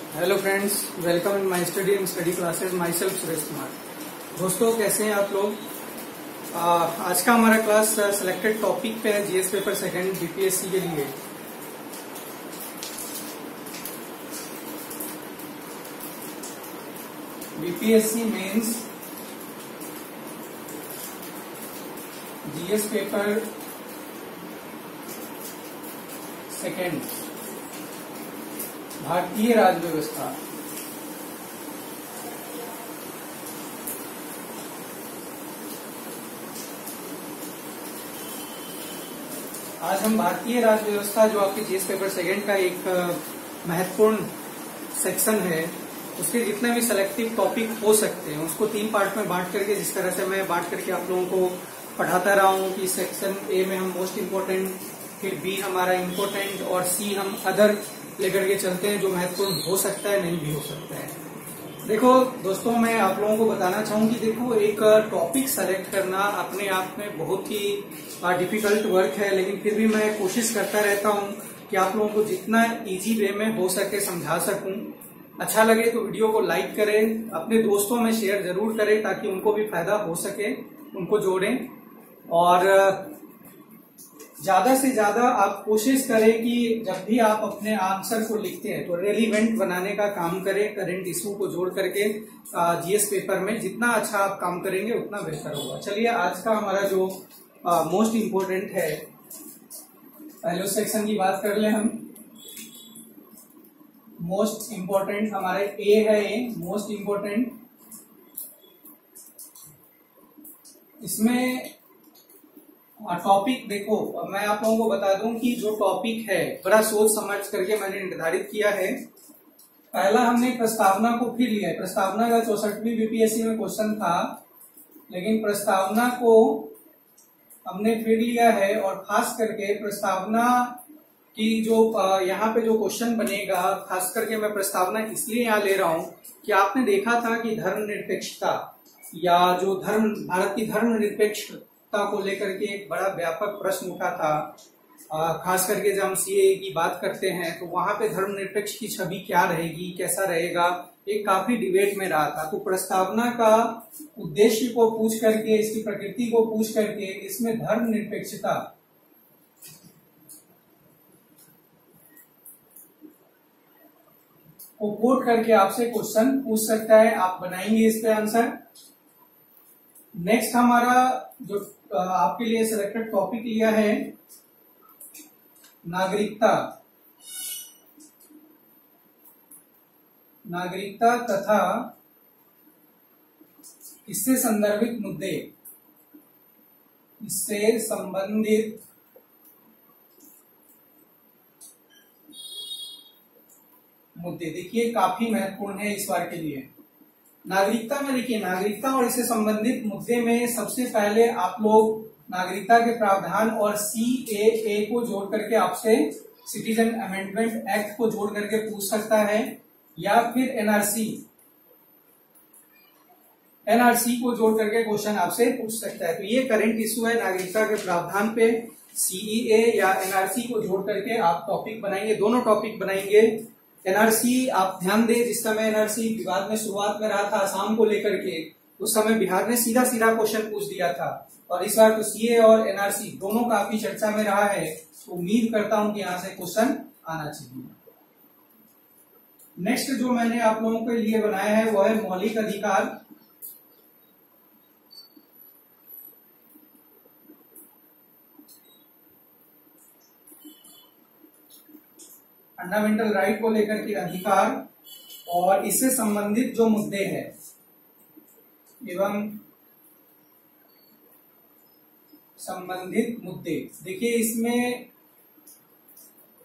Hello friends, welcome in my study and study classes. My self Suresh Kumar. दोस्तों, कैसे हैं आप लोग? आज का हमारा क्लास सिलेक्टेड टॉपिक पे है, जीएस पेपर सेकंड बीपीएससी के लिए। BPSC mains GS paper second, भारतीय राज्य व्यवस्था। आज हम भारतीय राज्य व्यवस्था, जो आपके जीएस पेपर सेकंड का एक महत्वपूर्ण सेक्शन है, उसके जितने भी सिलेक्टिव टॉपिक हो सकते हैं उसको 3 पार्ट में बांट करके, जिस तरह से मैं बांट करके आप लोगों को पढ़ाता रहा हूं कि सेक्शन ए में हम मोस्ट इम्पोर्टेंट, फिर बी हमारा इम्पोर्टेंट और सी हम अदर लेकर के चलते हैं, जो महत्वपूर्ण हो सकता है, नहीं भी हो सकता है। देखो दोस्तों, मैं आप लोगों को बताना चाहूंगी, देखो एक टॉपिक सेलेक्ट करना अपने आप में बहुत ही डिफिकल्ट वर्क है, लेकिन फिर भी मैं कोशिश करता रहता हूं कि आप लोगों को जितना इजी वे में हो सके समझा सकूं। अच्छा लगे तो वीडियो को लाइक करें, अपने दोस्तों में शेयर जरूर करें ताकि उनको भी फायदा हो सके, उनको जोड़ें। और ज्यादा से ज्यादा आप कोशिश करें कि जब भी आप अपने आंसर को लिखते हैं तो रेलिवेंट बनाने का काम करें, करंट इशू को जोड़ करके। जीएस पेपर में जितना अच्छा आप काम करेंगे उतना बेहतर होगा। चलिए, आज का हमारा जो मोस्ट इम्पोर्टेंट है, पहले उस सेक्शन की बात कर ले हम। मोस्ट इम्पोर्टेंट हमारे ए है, ए मोस्ट इम्पोर्टेंट। इसमें टॉपिक देखो, मैं आप लोगों को बता दूं कि जो टॉपिक है बड़ा सोच समझ करके मैंने निर्धारित किया है। पहला हमने प्रस्तावना को फिर लिया है। प्रस्तावना का 64वीं बीपीएससी में क्वेश्चन था, लेकिन प्रस्तावना को हमने फिर लिया है। और खास करके प्रस्तावना की जो यहाँ पे जो क्वेश्चन बनेगा, खास करके मैं प्रस्तावना इसलिए यहाँ ले रहा हूं कि आपने देखा था कि धर्मनिरपेक्षता या जो भारत की धर्मनिरपेक्षता को लेकर के एक बड़ा व्यापक प्रश्न उठा था। खास करके जब हम सीएए की बात करते हैं तो वहां पे धर्मनिरपेक्ष की छवि क्या रहेगी, कैसा रहेगा, एक काफी डिबेट में रहा था। तो प्रस्तावना का उद्देश्य को पूछ करके, इसकी प्रकृति को पूछ करके, इसमें धर्मनिरपेक्षता को कोट करके आपसे क्वेश्चन पूछ सकता है, आप बनाएंगे इस पे आंसर। नेक्स्ट हमारा जो आपके लिए सिलेक्टेड टॉपिक लिया है, नागरिकता। नागरिकता तथा इससे संदर्भित मुद्दे, इससे संबंधित मुद्दे। देखिए, काफी महत्वपूर्ण है इस बार के लिए। नागरिकता में देखिए, नागरिकता और इससे संबंधित मुद्दे में सबसे पहले आप लोग नागरिकता के प्रावधान और सीएए को जोड़ करके आपसे सिटीजन अमेंडमेंट एक्ट को जोड़ करके पूछ सकता है, या फिर एनआरसी को जोड़ करके क्वेश्चन आपसे पूछ सकता है। तो ये करंट इशू है, नागरिकता के प्रावधान पे सीएए या एनआरसी को जोड़ करके आप टॉपिक बनाएंगे, दोनों टॉपिक बनाएंगे। एनआरसी आप ध्यान दें, जिस समय एनआरसी विवाद में शुरुआत में रहा था आसाम को लेकर के, उस समय बिहार ने सीधा सीधा क्वेश्चन पूछ दिया था। और इस बार तो सीए और एनआरसी दोनों काफी चर्चा में रहा है, तो उम्मीद करता हूं कि यहां से क्वेश्चन आना चाहिए। नेक्स्ट जो मैंने आप लोगों के लिए बनाया है वो है मौलिक अधिकार। फंडामेंटल राइट को लेकर के अधिकार और इससे संबंधित जो मुद्दे हैं एवं संबंधित मुद्दे। देखिए, इसमें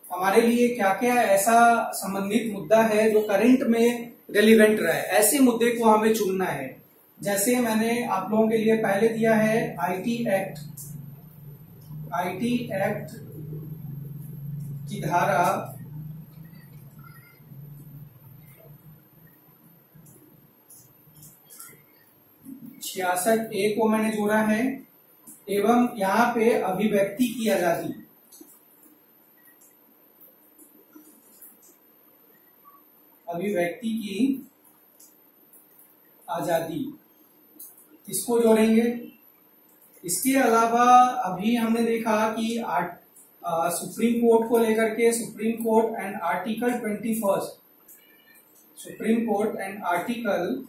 हमारे लिए क्या क्या ऐसा संबंधित मुद्दा है जो करंट में रेलिवेंट रहा है, ऐसे मुद्दे को हमें चुनना है। जैसे मैंने आप लोगों के लिए पहले दिया है आईटी एक्ट की धारा 66A को मैंने जोड़ा है, एवं यहाँ पे अभिव्यक्ति की आजादी। अभिव्यक्ति की आजादी, इसको जोड़ेंगे। इसके अलावा अभी हमने देखा कि सुप्रीम कोर्ट को लेकर के supreme court and article 21, supreme court and article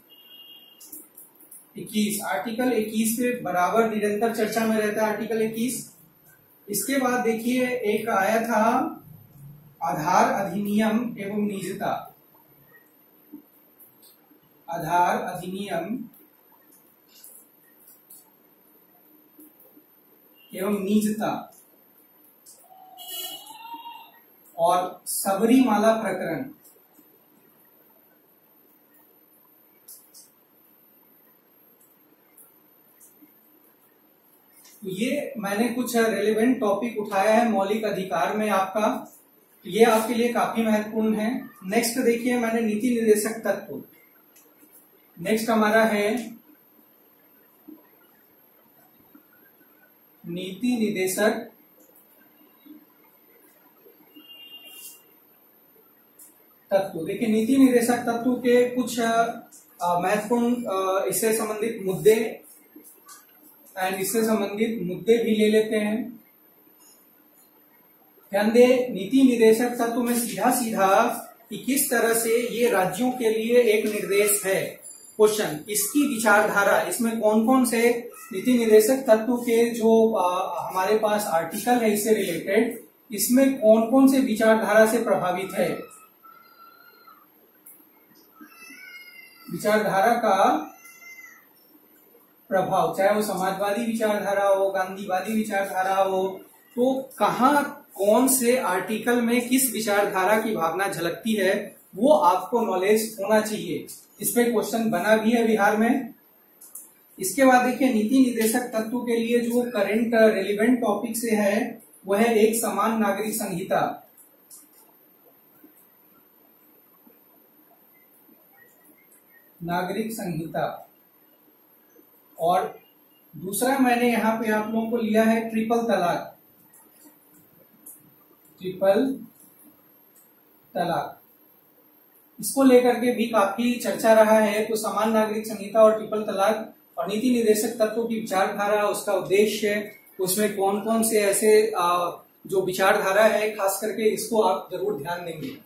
21 पे बराबर निरंतर चर्चा में रहता है आर्टिकल 21। इसके बाद देखिए एक आया था आधार अधिनियम एवं निजता, आधार अधिनियम एवं निजता और सबरीमाला प्रकरण। तो ये मैंने कुछ रेलेवेंट टॉपिक उठाया है मौलिक अधिकार में आपका, ये आपके लिए काफी महत्वपूर्ण है। नेक्स्ट देखिए मैंने नीति निर्देशक तत्व, नेक्स्ट हमारा है नीति निर्देशक तत्व। देखिए नीति निर्देशक तत्व के कुछ महत्वपूर्ण इससे संबंधित मुद्दे एंड इससे संबंधित मुद्दे भी ले लेते हैं। ध्यान दे, नीति निर्देशक तत्व में सीधा सीधा कि किस तरह से ये राज्यों के लिए एक निर्देश है। क्वेश्चन, इसकी विचारधारा, इसमें कौन कौन से नीति निर्देशक तत्व के जो हमारे पास आर्टिकल है इससे रिलेटेड, इसमें कौन कौन से विचारधारा से प्रभावित है। विचारधारा का प्रभाव, चाहे वो समाजवादी विचारधारा हो, गांधीवादी विचारधारा हो, तो कहाँ कौन से आर्टिकल में किस विचारधारा की भावना झलकती है वो आपको नॉलेज होना चाहिए। इस पे क्वेश्चन बना भी है बिहार में। इसके बाद देखिए नीति निर्देशक तत्व के लिए जो करंट रेलिवेंट टॉपिक से है वह है एक समान नागरिक संहिता। नागरिक संहिता, और दूसरा मैंने यहाँ पे आप लोगों को लिया है ट्रिपल तलाक। ट्रिपल तलाक, इसको लेकर के भी काफी चर्चा रहा है। तो समान नागरिक संहिता और ट्रिपल तलाक और नीति निर्देशक तत्वों की विचारधारा, उसका उद्देश्य, उसमें कौन कौन से ऐसे जो विचारधारा है, खास करके इसको आप जरूर ध्यान देंगे।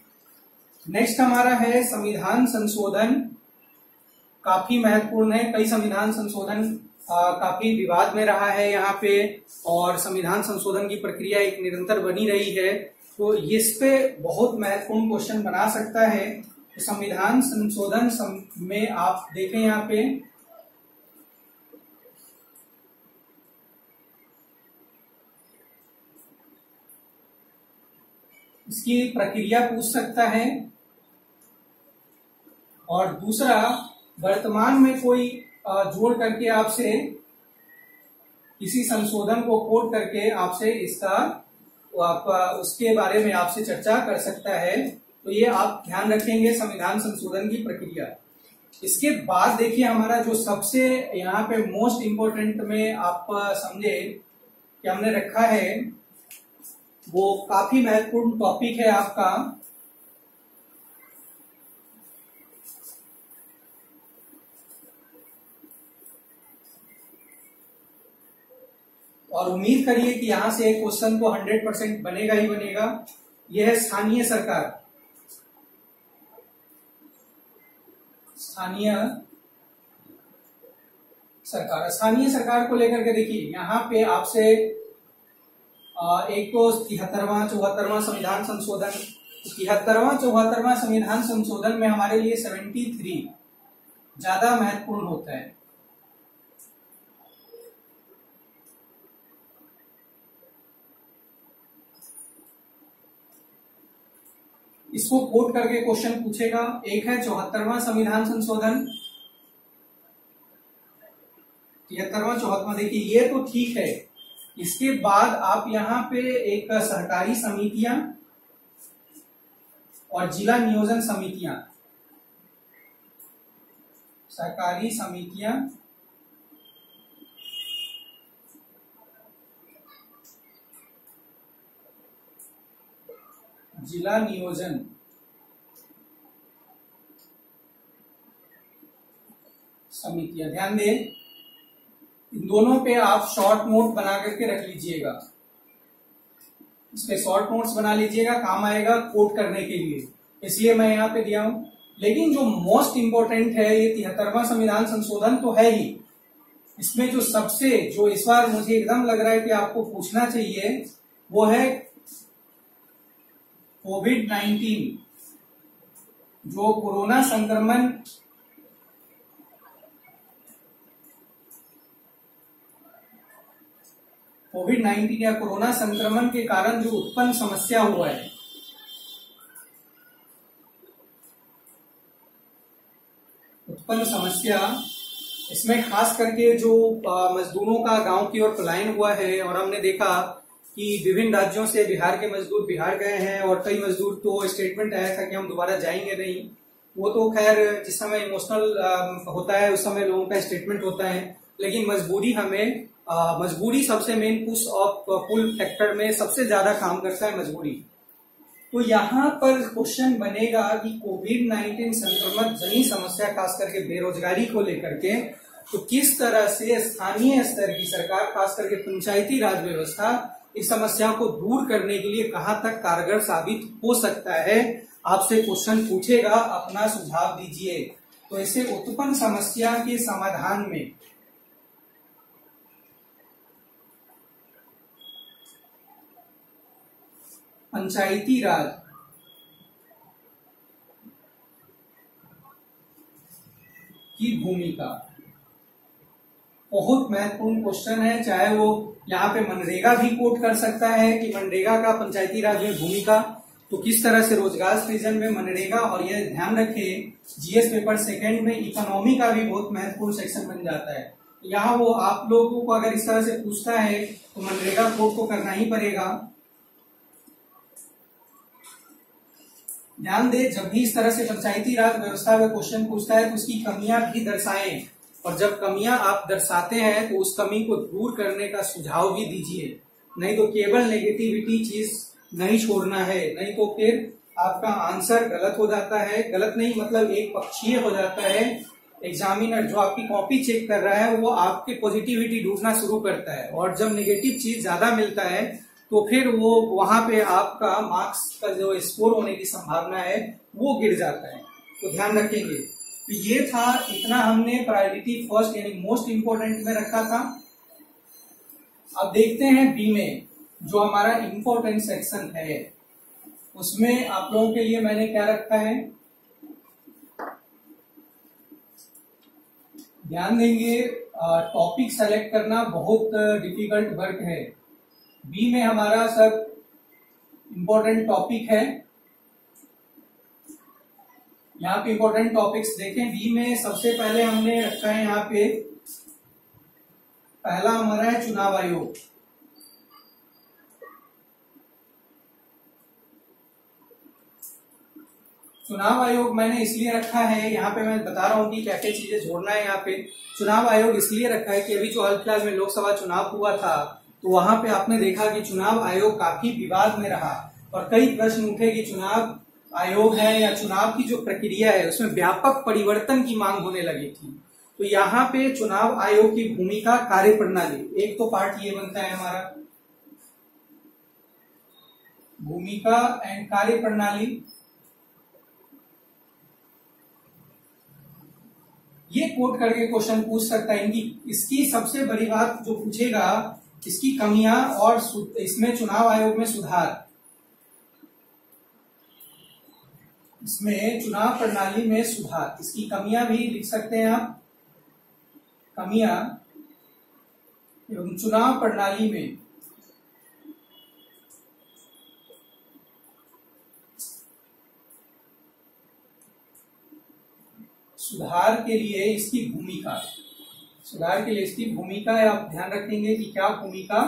नेक्स्ट हमारा है संविधान संशोधन, काफी महत्वपूर्ण है। कई संविधान संशोधन काफी विवाद में रहा है यहाँ पे, और संविधान संशोधन की प्रक्रिया एक निरंतर बनी रही है। तो इस पे बहुत महत्वपूर्ण क्वेश्चन बना सकता है। तो संविधान संशोधन में आप देखें यहाँ पे इसकी प्रक्रिया पूछ सकता है। और दूसरा, वर्तमान में कोई जोड़ करके आपसे किसी संशोधन को कोट करके आपसे इसका उसके बारे में आपसे चर्चा कर सकता है। तो ये आप ध्यान रखेंगे संविधान संशोधन की प्रक्रिया। इसके बाद देखिए हमारा जो सबसे यहाँ पे मोस्ट इम्पोर्टेंट में आप समझे कि हमने रखा है, वो काफी महत्वपूर्ण टॉपिक है आपका और उम्मीद करिए कि यहां से क्वेश्चन को 100% बनेगा ही बनेगा। यह है स्थानीय सरकार। स्थानीय सरकार, स्थानीय सरकार को लेकर के देखिए यहाँ पे आपसे एक तो 73वां 74वां संविधान संशोधन, 73वां 74वां संविधान संशोधन में हमारे लिए 73 ज्यादा महत्वपूर्ण होता है। इसको कोट करके क्वेश्चन पूछेगा। एक है 74वां संविधान संशोधन, 73वां 74वां, देखिए ये तो ठीक है। इसके बाद आप यहाँ पे एक सहकारी समितियां और जिला नियोजन समितियां, सहकारी समितियां जिला नियोजन समितियां। ध्यान दें, इन दोनों पे आप शॉर्ट नोट बना करके रख लीजिएगा, इस पे शॉर्ट नोट्स बना लीजिएगा, काम आएगा कोट करने के लिए, इसलिए मैं यहाँ पे दिया हूं। लेकिन जो मोस्ट इंपॉर्टेंट है, ये 73वां संविधान संशोधन तो है ही, इसमें जो सबसे जो इस बार मुझे एकदम लग रहा है कि आपको पूछना चाहिए वो है कोविड-19, जो कोरोना संक्रमण कोविड-19 या कोरोना संक्रमण के कारण जो उत्पन्न समस्या हुआ है, उत्पन्न समस्या, इसमें खास करके जो मजदूरों का गांव की ओर पलायन हुआ है, और हमने देखा कि विभिन्न राज्यों से बिहार के मजदूर बिहार गए हैं, और कई मजदूर तो स्टेटमेंट आया था कि हम दोबारा जाएंगे नहीं। वो तो खैर जिस समय इमोशनल होता है उस समय लोगों का स्टेटमेंट होता है, लेकिन मजबूरी हमें मजबूरी सबसे main push of pull factor में सबसे ज्यादा काम करता है, मजबूरी। तो यहाँ पर क्वेश्चन बनेगा कि कोविड-19 संक्रमण जनित समस्या खास करके बेरोजगारी को लेकर के, तो किस तरह से स्थानीय स्तर की सरकार खास करके पंचायती राज व्यवस्था इस समस्या को दूर करने के लिए कहां तक कारगर साबित हो सकता है, आपसे क्वेश्चन पूछेगा, अपना सुझाव दीजिए। तो ऐसे उत्पन्न समस्या के समाधान में पंचायती राज की भूमिका बहुत महत्वपूर्ण क्वेश्चन है। चाहे वो यहाँ पे मनरेगा भी कोट कर सकता है कि मनरेगा का पंचायती राज में भूमिका, तो किस तरह से रोजगार सृजन में मनरेगा, और यह ध्यान रखें जीएस पेपर सेकंड में इकोनॉमी का भी बहुत महत्वपूर्ण सेक्शन बन जाता है। यहाँ वो आप लोगों को अगर इस तरह से पूछता है तो मनरेगा कोट तो करना ही पड़ेगा। ध्यान दे, जब भी इस तरह से पंचायती राज व्यवस्था में क्वेश्चन पूछता है तो उसकी कमियां भी दर्शाएं, और जब कमियां आप दर्शाते हैं तो उस कमी को दूर करने का सुझाव भी दीजिए, नहीं तो केवल नेगेटिविटी चीज नहीं छोड़ना है, नहीं तो फिर आपका आंसर गलत हो जाता है। गलत नहीं मतलब एक पक्षीय हो जाता है। एग्जामिनर जो आपकी कॉपी चेक कर रहा है वो आपके पॉजिटिविटी ढूंढना शुरू करता है, और जब नेगेटिव चीज ज्यादा मिलता है तो फिर वो वहां पे आपका मार्क्स का जो स्कोर होने की संभावना है वो गिर जाता है। तो ध्यान रखेंगे। तो ये था, इतना हमने प्रायोरिटी फर्स्ट यानी मोस्ट इंपोर्टेंट में रखा था। अब देखते हैं बी में जो हमारा इंपोर्टेंट सेक्शन है, उसमें आप लोगों के लिए मैंने क्या रखा है, ध्यान देंगे। टॉपिक सेलेक्ट करना बहुत डिफिकल्ट वर्क है। बी में हमारा सब इंपॉर्टेंट टॉपिक है। यहाँ पे इंपॉर्टेंट टॉपिक्स देखें। बी में सबसे पहले हमने रखा है, यहाँ पे पहला हमारा है चुनाव आयोग। चुनाव आयोग मैंने इसलिए रखा है, यहाँ पे मैं बता रहा हूँ कि क्या क्या चीजें जोड़ना है। यहाँ पे चुनाव आयोग इसलिए रखा है कि अभी जो हाल फिलहाल में लोकसभा चुनाव हुआ था तो वहां पे आपने देखा कि चुनाव आयोग काफी विवाद में रहा, और कई प्रश्न उठे कि चुनाव आयोग है या चुनाव की जो प्रक्रिया है उसमें व्यापक परिवर्तन की मांग होने लगी थी। तो यहाँ पे चुनाव आयोग की भूमिका, कार्य प्रणाली, एक तो पार्ट ये बनता है हमारा भूमिका एंड कार्य प्रणाली। ये कोट करके क्वेश्चन पूछ सकता है। इनकी इसकी सबसे बड़ी बात जो पूछेगा, इसकी कमियां और इसमें चुनाव आयोग में सुधार, इसमें चुनाव प्रणाली में सुधार, इसकी कमियां भी लिख सकते हैं आप, कमियां एवं चुनाव प्रणाली में सुधार के लिए इसकी भूमिका, सुधार के लिए इसकी भूमिका है। आप ध्यान रखेंगे कि क्या भूमिका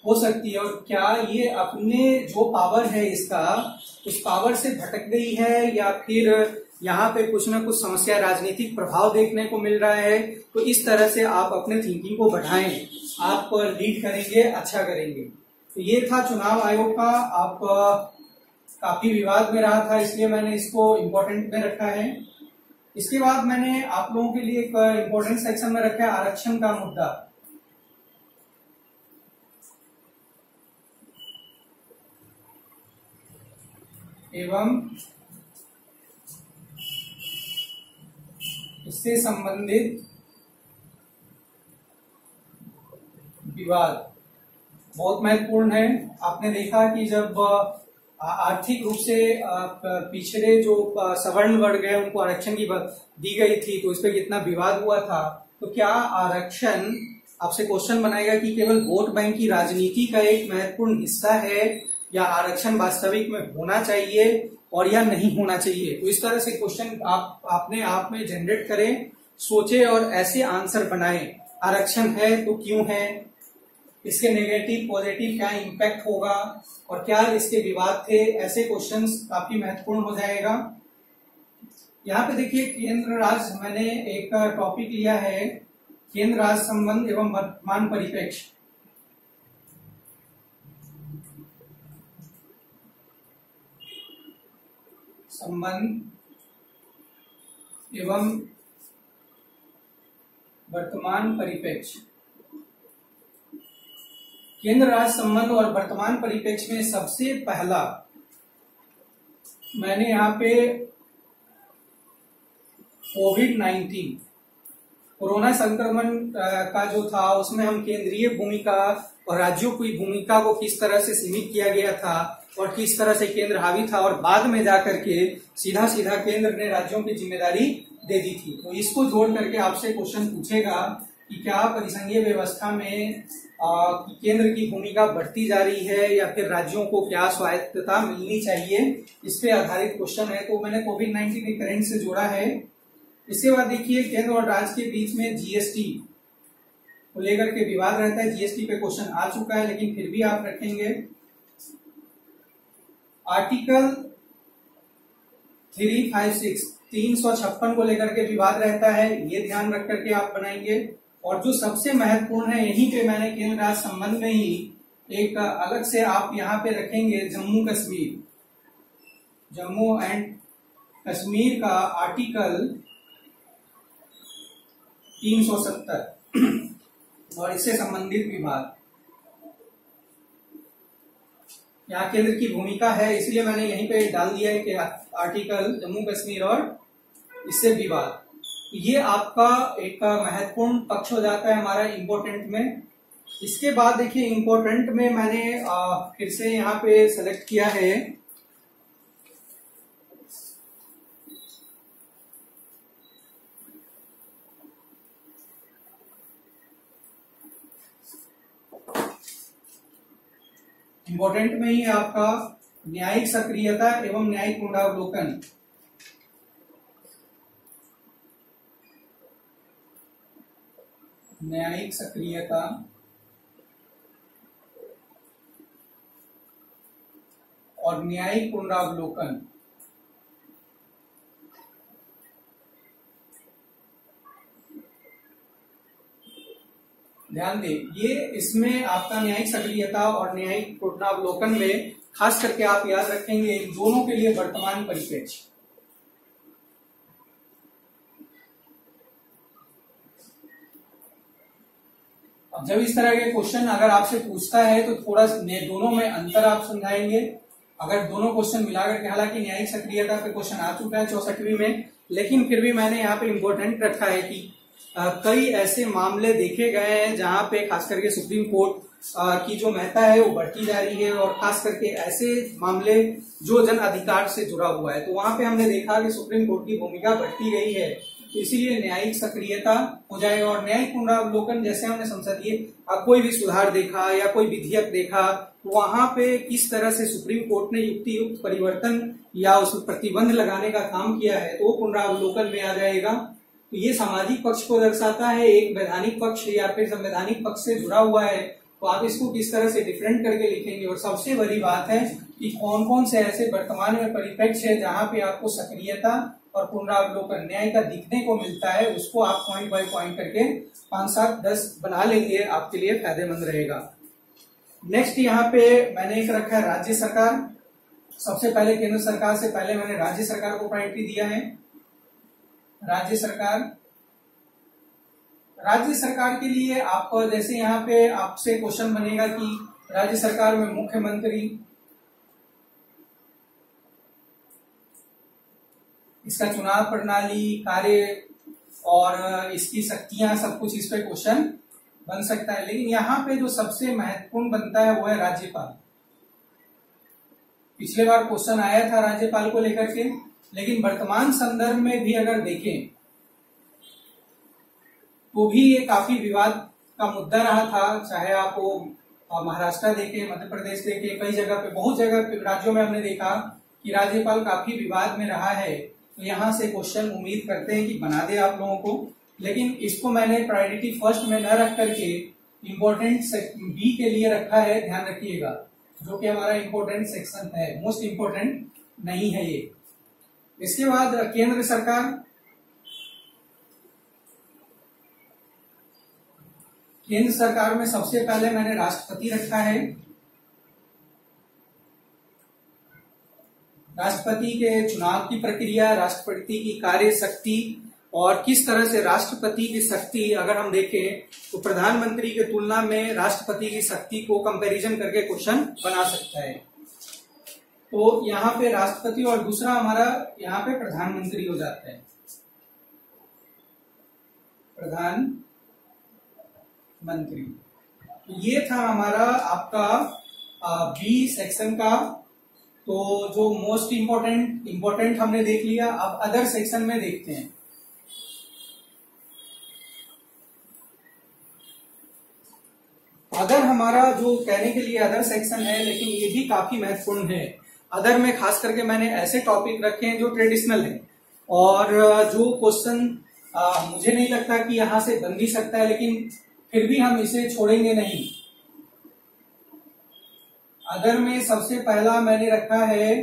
हो सकती है, और क्या ये अपने जो पावर है इसका उस पावर से भटक गई है, या फिर यहाँ पे कुछ ना कुछ समस्या, राजनीतिक प्रभाव देखने को मिल रहा है। तो इस तरह से आप अपने थिंकिंग को बढ़ाएं, आप लीड करेंगे, अच्छा करेंगे। तो ये था चुनाव आयोग का। आप काफी विवाद में रहा था, इसलिए मैंने इसको इम्पोर्टेंट में रखा है। इसके बाद मैंने आप लोगों के लिए एक इंपॉर्टेंट सेक्शन में रखा है आरक्षण का मुद्दा। एवं इससे संबंधित विवाद बहुत महत्वपूर्ण है। आपने देखा कि जब आर्थिक रूप से पिछड़े जो सवर्ण वर्ग है उनको आरक्षण की दी गई थी तो इस पर कितना विवाद हुआ था। तो क्या आरक्षण, आपसे क्वेश्चन बनाएगा कि केवल वोट बैंक की राजनीति का एक महत्वपूर्ण हिस्सा है या आरक्षण वास्तविक में होना चाहिए और या नहीं होना चाहिए। तो इस तरह से क्वेश्चन आप अपने आप में जनरेट करें, सोचे और ऐसे आंसर बनाएं। आरक्षण है तो क्यों है, इसके नेगेटिव पॉजिटिव क्या इम्पैक्ट होगा और क्या इसके विवाद थे, ऐसे क्वेश्चंस काफी महत्वपूर्ण हो जाएगा। यहाँ पे देखिए केंद्र राज्य, मैंने एक टॉपिक लिया है केंद्र राज्य संबंध एवं वर्तमान परिप्रेक्ष्य। संबंध एवं वर्तमान परिप्रेक्ष्य। केंद्र राज्य संबंध और वर्तमान परिप्रेक्ष्य में सबसे पहला मैंने यहाँ पे कोविड-19 कोरोना संक्रमण का जो था उसमें हम केंद्रीय भूमिका और राज्यों की भूमिका को किस तरह से सीमित किया गया था और किस तरह से केंद्र हावी था और बाद में जाकर के सीधा सीधा केंद्र ने राज्यों की जिम्मेदारी दे दी थी। तो इसको जोड़ करके आपसे क्वेश्चन पूछेगा कि क्या परिसंघीय व्यवस्था में केंद्र की भूमिका बढ़ती जा रही है या फिर राज्यों को क्या स्वायत्तता मिलनी चाहिए, इस पे आधारित क्वेश्चन है। तो मैंने कोविड-19 के करंट से जोड़ा है। इसके बाद देखिए केंद्र और राज्य के बीच में जीएसटी को लेकर के विवाद रहता है। जीएसटी पे क्वेश्चन आ चुका है लेकिन फिर भी आप रखेंगे। आर्टिकल 356 को लेकर के विवाद रहता है, ये ध्यान रख करके आप बनाएंगे। और जो सबसे महत्वपूर्ण है, यहीं पे मैंने केंद्र राज्य संबंध में ही एक अलग से आप यहाँ पे रखेंगे जम्मू कश्मीर, जम्मू एंड कश्मीर का आर्टिकल 370 और इससे संबंधित विवाद। यहाँ केंद्र की भूमिका है इसलिए मैंने यहीं पे डाल दिया है कि आर्टिकल जम्मू कश्मीर और इससे विवाद। ये आपका एक महत्वपूर्ण पक्ष हो जाता है हमारा इम्पोर्टेंट में। इसके बाद देखिए इम्पोर्टेंट में मैंने फिर से यहाँ पे सेलेक्ट किया है इम्पोर्टेंट में ही आपका न्यायिक सक्रियता एवं न्यायिक पुनरावलोकन। न्यायिक सक्रियता और न्यायिक पुनरावलोकन। ध्यान दें, ये इसमें आपका न्यायिक सक्रियता और न्यायिक पुनरावलोकन में खास करके आप याद रखेंगे इन दोनों के लिए वर्तमान परिप्रेक्ष्य। अब जब इस तरह के क्वेश्चन अगर आपसे पूछता है तो थोड़ा दोनों में अंतर आप समझाएंगे। अगर दोनों क्वेश्चन मिलाकर के, हालांकि न्यायिक सक्रियता पे क्वेश्चन आ चुका है 64वीं में, लेकिन फिर भी मैंने यहाँ पे इम्पोर्टेंट रखा है कि कई ऐसे मामले देखे गए हैं जहां पे खास करके सुप्रीम कोर्ट की जो महत्ता है वो बढ़ती जा रही है और खास करके ऐसे मामले जो जन अधिकार से जुड़ा हुआ है, तो वहां पे हमने देखा कि सुप्रीम कोर्ट की भूमिका बढ़ती गई है। तो इसीलिए न्यायिक सक्रियता हो जाएगा और न्यायिक पुनरावलोकन जैसे हमने संसदीय कोई भी सुधार देखा या कोई विधेयक देखा तो वहां पे किस तरह से सुप्रीम कोर्ट ने युक्तियुक्त परिवर्तन या उस प्रतिबंध लगाने का काम किया है, तो वो पुनरावलोकन में आ जाएगा। तो ये सामाजिक पक्ष को दर्शाता है, एक वैधानिक पक्ष या फिर संवैधानिक पक्ष से जुड़ा हुआ है, तो आप इसको किस तरह से डिफरेंट करके लिखेंगे। और सबसे बड़ी बात है कि कौन कौन से ऐसे वर्तमान में परिप्रेक्ष्य है जहां पे आपको सक्रियता और पुनरावलोकन न्याय का दिखने को मिलता है, उसको आप पॉइंट बाय पॉइंट करके 5, 7, 10 बना लेंगे, आपके लिए फायदेमंद रहेगा। नेक्स्ट यहाँ पे मैंने एक रखा है राज्य सरकार। सबसे पहले केंद्र सरकार से पहले मैंने राज्य सरकार को प्रायोरिटी दिया है। राज्य सरकार। राज्य सरकार के लिए आप जैसे यहाँ पे आपसे क्वेश्चन बनेगा कि राज्य सरकार में मुख्यमंत्री, इसका चुनाव प्रणाली, कार्य और इसकी शक्तियां, सब कुछ इस पे क्वेश्चन बन सकता है। लेकिन यहाँ पे जो सबसे महत्वपूर्ण बनता है वो है राज्यपाल। पिछले बार क्वेश्चन आया था राज्यपाल को लेकर के, लेकिन वर्तमान संदर्भ में भी अगर देखें तो भी ये काफी विवाद का मुद्दा रहा था। चाहे आप महाराष्ट्र देखें, मध्य प्रदेश देखें, कई जगह पे, बहुत जगह पे राज्यों में हमने देखा कि राज्यपाल काफी विवाद में रहा है। तो यहाँ से क्वेश्चन उम्मीद करते हैं कि बना दे आप लोगों को, लेकिन इसको मैंने प्रायोरिटी फर्स्ट में न रख करके इम्पोर्टेंट बी के लिए रखा है, ध्यान रखिएगा, जो कि हमारा इम्पोर्टेंट सेक्शन है, मोस्ट इम्पोर्टेंट नहीं है ये। इसके बाद केंद्र सरकार। केंद्र सरकार में सबसे पहले मैंने राष्ट्रपति रखा है। राष्ट्रपति के चुनाव की प्रक्रिया, राष्ट्रपति की कार्य शक्ति और किस तरह से राष्ट्रपति की शक्ति अगर हम देखें तो प्रधानमंत्री की तुलना में राष्ट्रपति की शक्ति को कंपैरिजन करके क्वेश्चन बना सकता है। तो यहाँ पे राष्ट्रपति और दूसरा हमारा यहाँ पे प्रधानमंत्री हो जाता है, प्रधानमंत्री। ये था हमारा आपका बी सेक्शन का। तो जो मोस्ट इम्पोर्टेंट हमने देख लिया। अब अदर सेक्शन में देखते हैं। अदर हमारा जो कहने के लिए अदर सेक्शन है, लेकिन ये भी काफी महत्वपूर्ण है। अदर में खास करके मैंने ऐसे टॉपिक रखे हैं जो ट्रेडिशनल है और जो क्वेश्चन मुझे नहीं लगता कि यहां से बन भी सकता है, लेकिन फिर भी हम इसे छोड़ेंगे नहीं। अदर में सबसे पहला मैंने रखा है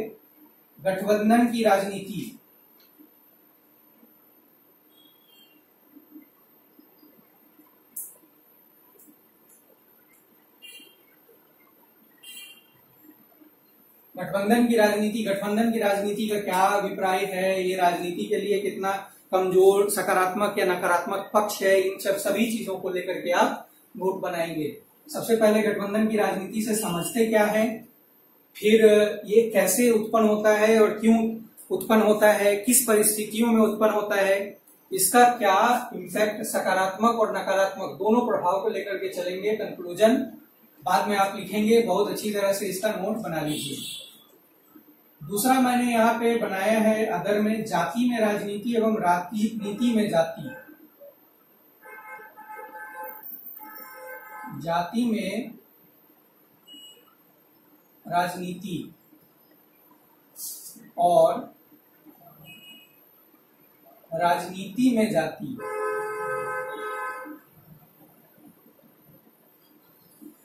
गठबंधन की राजनीति। गठबंधन की राजनीति का क्या अभिप्राय है, ये राजनीति के लिए कितना कमजोर, सकारात्मक या नकारात्मक पक्ष है, इन सभी चीजों को लेकर के आप नोट बनाएंगे। सबसे पहले गठबंधन की राजनीति से समझते क्या है, फिर ये कैसे उत्पन्न होता है और क्यों उत्पन्न होता है, किस परिस्थितियों में उत्पन्न होता है, इसका क्या इम्पैक्ट, सकारात्मक और नकारात्मक दोनों प्रभाव को लेकर के चलेंगे। कंक्लूजन बाद में आप लिखेंगे, बहुत अच्छी तरह से इसका नोट बना लीजिए। दूसरा मैंने यहाँ पे बनाया है अदर में जाति में राजनीति एवं राजनीति में जाति। जाति में राजनीति और राजनीति में जाति।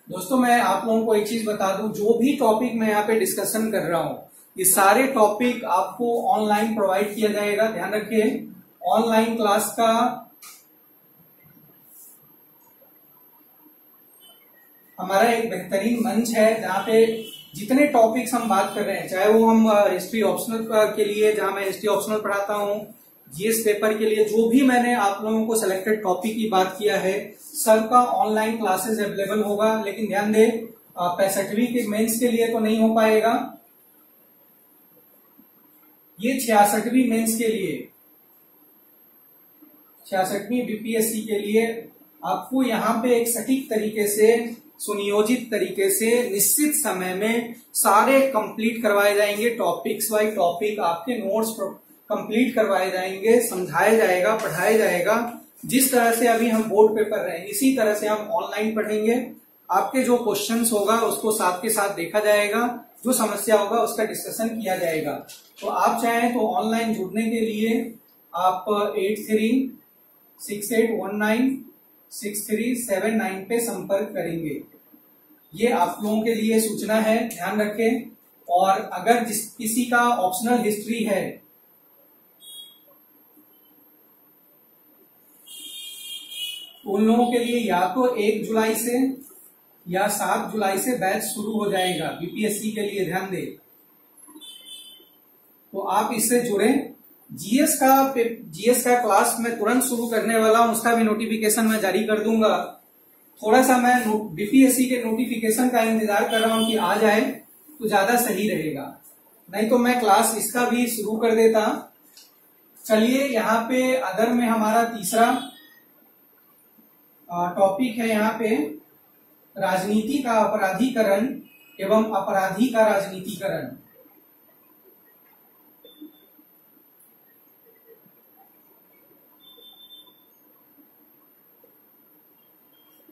दोस्तों मैं आप लोगों को एक चीज बता दूं, जो भी टॉपिक मैं यहाँ पे डिस्कशन कर रहा हूं, ये सारे टॉपिक आपको ऑनलाइन प्रोवाइड किया जाएगा। ध्यान रखिए, ऑनलाइन क्लास का हमारा एक बेहतरीन मंच है, जहाँ पे जितने टॉपिक्स हम बात कर रहे हैं, चाहे वो हम हिस्ट्री ऑप्शनल के लिए, जहां मैं हिस्ट्री ऑप्शनल पढ़ाता हूँ, जीएस पेपर के लिए जो भी मैंने आप लोगों को सिलेक्टेड टॉपिक की बात किया है, सबका ऑनलाइन क्लासेस अवेलेबल होगा। लेकिन ध्यान दें, 65वीं के मेंस के लिए तो नहीं हो पाएगा, ये 66वीं मेंस के लिए, 66वीं बीपीएससी के लिए आपको यहाँ पे एक सटीक तरीके से, सुनियोजित तरीके से, निश्चित समय में सारे कंप्लीट करवाए जाएंगे। टॉपिक्स बाय टॉपिक आपके नोट्स कंप्लीट करवाए जाएंगे, समझाया जाएगा, पढ़ाया जाएगा। जिस तरह से अभी हम बोर्ड पेपर रहे हैं, इसी तरह से हम ऑनलाइन पढ़ेंगे। आपके जो क्वेश्चंस होगा उसको साथ के साथ देखा जाएगा, जो समस्या होगा उसका डिस्कशन किया जाएगा। तो आप चाहें तो ऑनलाइन जुड़ने के लिए आप 8368196379 पे संपर्क करेंगे। ये आप लोगों के लिए सूचना है, ध्यान रखें। और अगर किसी का ऑप्शनल हिस्ट्री है, उन लोगों के लिए या तो 1 जुलाई से या 7 जुलाई से बैच शुरू हो जाएगा बीपीएससी के लिए, ध्यान दें। तो आप इससे जुड़ें जीएस का क्लास मैं तुरंत शुरू करने वाला हूं, उसका भी नोटिफिकेशन मैं जारी कर दूंगा। थोड़ा सा मैं बीपीएससी के नोटिफिकेशन का इंतजार कर रहा हूं कि आ जाए तो ज्यादा सही रहेगा, नहीं तो मैं क्लास इसका भी शुरू कर देता। चलिए यहाँ पे अदर में हमारा तीसरा टॉपिक है यहाँ पे राजनीति का अपराधीकरण एवं अपराधी का राजनीतिकरण।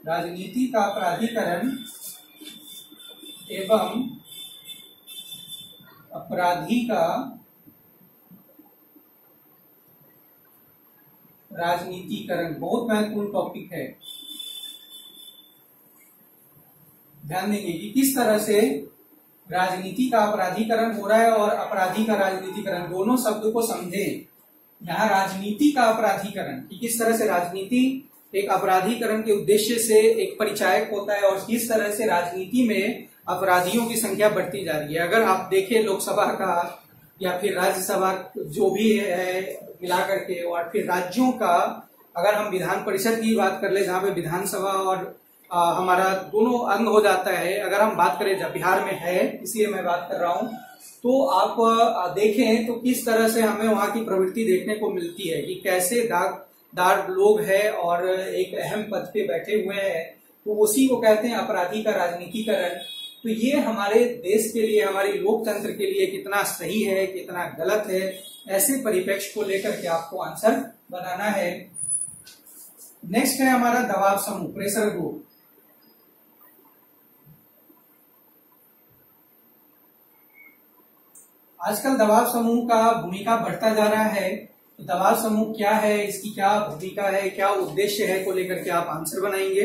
राजनीति का अपराधीकरण एवं अपराधी का राजनीतिकरण बहुत महत्वपूर्ण टॉपिक है। ध्यान देंगे कि किस तरह से राजनीति का अपराधीकरण हो रहा है और अपराधी का राजनीतिकरण, दोनों शब्द को समझे। यहाँ राजनीति का अपराधीकरण कि किस तरह से राजनीति एक अपराधीकरण के उद्देश्य से एक परिचायक होता है और किस तरह से राजनीति में अपराधियों की संख्या बढ़ती जा रही है। अगर आप देखें लोकसभा का या फिर राज्यसभा जो भी है मिला करके, और फिर राज्यों का, अगर हम विधान परिषद की बात कर ले जहां पे विधानसभा और हमारा दोनों अंग हो जाता है, अगर हम बात करें जब बिहार में है इसलिए मैं बात कर रहा हूं, तो आप देखें तो किस तरह से हमें वहां की प्रवृत्ति देखने को मिलती है कि कैसे दागदार लोग हैं और एक अहम पद पे बैठे हुए हैं, तो उसी को कहते हैं अपराधी का राजनीतिकरण। तो ये हमारे देश के लिए, हमारी लोकतंत्र के लिए कितना सही है कितना गलत है, ऐसे परिप्रेक्ष्य को लेकर के आपको आंसर बनाना है। नेक्स्ट है हमारा दबाव समूह, प्रेशर ग्रुप। आजकल दबाव समूह का भूमिका बढ़ता जा रहा है, तो दबाव समूह क्या है, इसकी क्या भूमिका है, क्या उद्देश्य है को लेकर के आप आंसर बनाएंगे।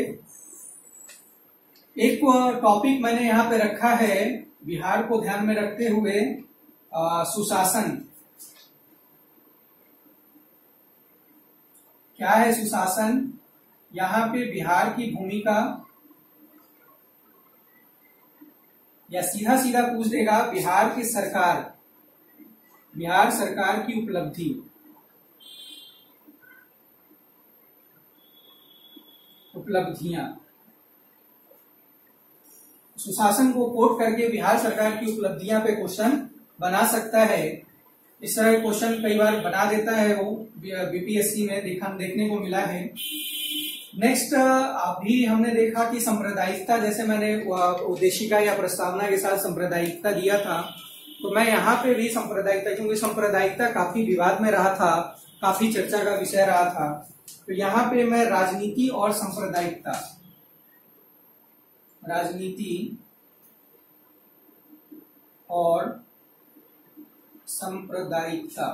एक टॉपिक मैंने यहाँ पे रखा है बिहार को ध्यान में रखते हुए, सुशासन। क्या है सुशासन? यहाँ पे बिहार की भूमिका, या सीधा सीधा पूछ देगा बिहार की सरकार, बिहार सरकार की उपलब्धि, उपलब्धियां। सुशासन को कोट करके बिहार सरकार की उपलब्धियां पे क्वेश्चन बना सकता है। इस तरह क्वेश्चन कई बार बना देता है वो बीपीएससी में देखने को मिला है। नेक्स्ट अभी हमने देखा कि सांप्रदायिकता, जैसे मैंने उद्देशिका या प्रस्तावना के साथ सांप्रदायिकता दिया था, तो मैं यहाँ पे भी सांप्रदायिकता, क्योंकि सांप्रदायिकता काफी विवाद में रहा था, काफी चर्चा का विषय रहा था, तो यहाँ पे मैं राजनीति और सांप्रदायिकता, राजनीति और सांप्रदायिकता,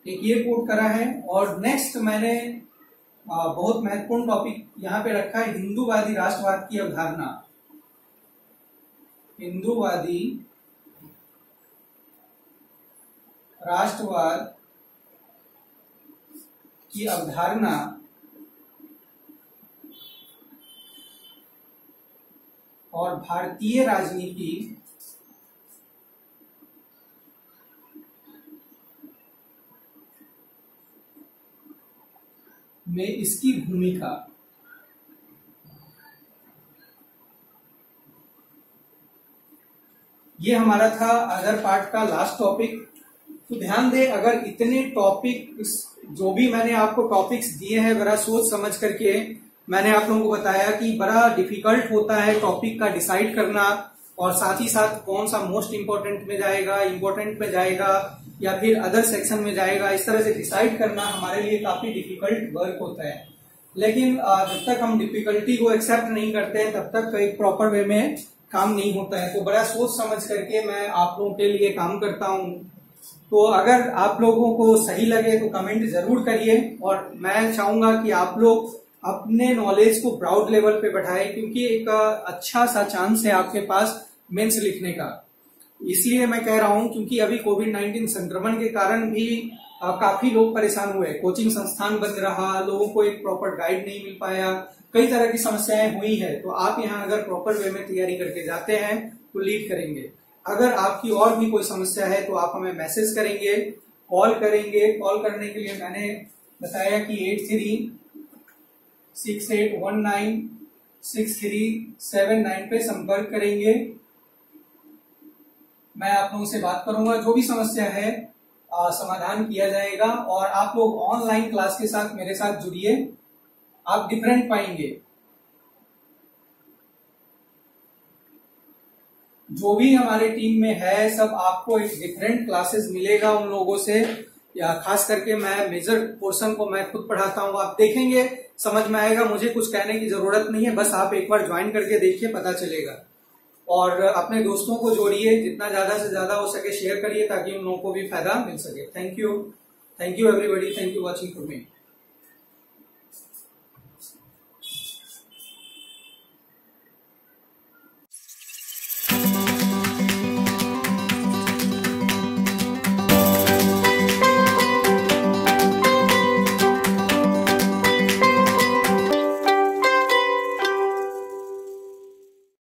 एक ये कोट करा है। और नेक्स्ट मैंने बहुत महत्वपूर्ण टॉपिक यहाँ पे रखा है हिंदूवादी राष्ट्रवाद की अवधारणा, हिंदूवादी राष्ट्रवाद की अवधारणा और भारतीय राजनीति में इसकी भूमिका। ये हमारा था अदर पार्ट का लास्ट टॉपिक। तो ध्यान दें, अगर इतने टॉपिक जो भी मैंने आपको टॉपिक्स दिए हैं बड़ा सोच समझ करके मैंने आप लोगों को बताया कि बड़ा डिफिकल्ट होता है टॉपिक का डिसाइड करना, और साथ ही साथ कौन सा मोस्ट इम्पोर्टेंट में जाएगा, इम्पोर्टेंट में जाएगा या फिर अदर सेक्शन में जाएगा, इस तरह से डिसाइड करना हमारे लिए काफी डिफिकल्ट वर्क होता है। लेकिन जब तक हम डिफिकल्टी को एक्सेप्ट नहीं करते हैं तब तक एक प्रॉपर वे में काम नहीं होता है। तो बड़ा सोच समझ करके मैं आप लोगों के लिए काम करता हूँ। तो अगर आप लोगों को सही लगे तो कमेंट जरूर करिए, और मैं चाहूंगा कि आप लोग अपने नॉलेज को प्राउड लेवल पे बढ़ाएं, क्योंकि एक अच्छा सा चांस है आपके पास मेंस लिखने का। इसलिए मैं कह रहा हूं क्योंकि अभी कोविड-19 संक्रमण के कारण भी काफी लोग परेशान हुए, कोचिंग संस्थान बंद रहा, लोगों को एक प्रॉपर गाइड नहीं मिल पाया, कई तरह की समस्याएं हुई है। तो आप यहाँ अगर प्रॉपर वे में तैयारी करके जाते हैं तो लीड करेंगे। अगर आपकी और भी कोई समस्या है तो आप हमें मैसेज करेंगे, कॉल करेंगे। कॉल करने के लिए मैंने बताया कि 8368196379 पे संपर्क करेंगे। मैं आप लोगों से बात करूंगा, जो भी समस्या है समाधान किया जाएगा। और आप लोग ऑनलाइन क्लास के साथ मेरे साथ जुड़िए, आप डिफरेंट पाएंगे। जो भी हमारे टीम में है सब आपको एक डिफरेंट क्लासेस मिलेगा उन लोगों से, या खास करके मैं मेजर पोर्शन को मैं खुद पढ़ाता हूँ। आप देखेंगे समझ में आएगा, मुझे कुछ कहने की जरूरत नहीं है, बस आप एक बार ज्वाइन करके देखिए, पता चलेगा। और अपने दोस्तों को जोड़िए, जितना ज्यादा से ज्यादा हो सके शेयर करिए ताकि उन लोगों को भी फायदा मिल सके। Thank you everybody, thank you watching for me.